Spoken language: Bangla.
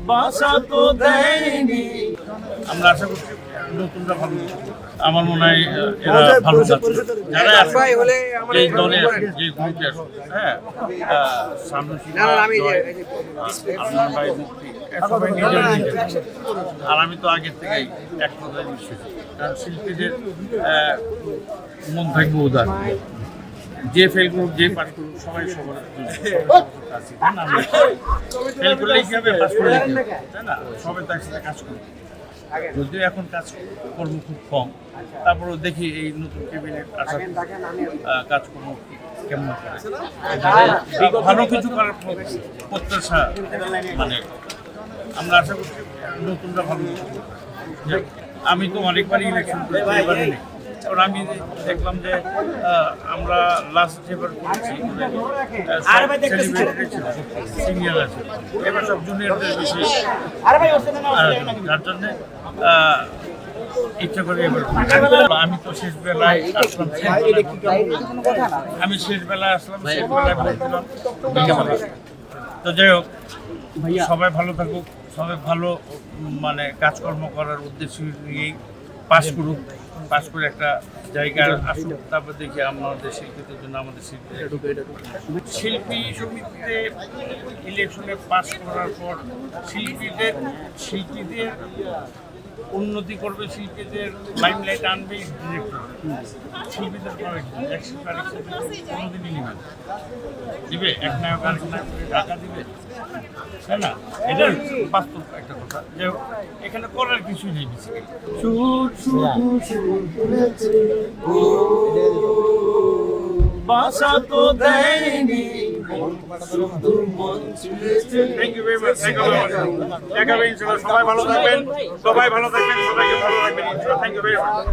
বাসা তো দেয়নি। আমরা আশা করছি নতুনটা ভালো, আমার মনে হয় এরা ভালো যাচ্ছে। যারা এই দলে যে গ্রুপে আসে, হ্যাঁ, আর আমি তো আগের থেকেই এক কথায় বিশ্বাস, কারণ শিল্পীদের মন থাকবে উদার, যে ফেল করুক যে পাস করুক সবাই সবার ফেল করলেই কি হবে, পাস করলেই কি হবে, তাই না? সবাই তো একসাথে কাজ করবে। যদিও এখন কাজকর্ম খুব কম, তারপরেও দেখি এই নতুন ক্যাবিনেট আসার কাজকর্ম কেমন করে, ভালো কিছু করার প্রত্যাশা, মানে আমরা আশা করছি নতুনটা ভালো। আমি তো অনেকবারই ইলেকশন করতে পারিনি, কারণ আমি দেখলাম যে আমরা লাস্ট যেবার করেছি সিনিয়র আছে, এবার সব জুনিয়রদের বেশি, যার জন্যে ইচ্ছা করে এবার আমি তো শেষ বেলায় আসলাম, শেষবেলায় বলছিলাম তো যাই হোক, সবাই ভালো থাকুক, সবাই ভালো মানে কাজকর্ম করার উদ্দেশ্য নিয়েই পাস করুক, পাস করে একটা জায়গায় আসুক, তারপর দেখি আমাদের শিল্পীদের জন্য আমাদের শিল্পী সমিতিতে ইলেকশনে পাস করার পর শিল্পীদের উন্নতি করবে, শিল্পীদের লাইমলাইট আনবে ডিরেক্টর, শিল্পীদের কোনোদিনই নিবে দিবে, এক নায়ক আরেক নায়ক টাকা দিবে, তাই না? এটাই বাস্তব একটা কথা, যে এখানে করার কিছুই নেই। বাসা তো দেয়নি। Thank you very much. সবাই ভালো থাকবেন, সবাইকে ভালো রাখবেন। Thank you very much.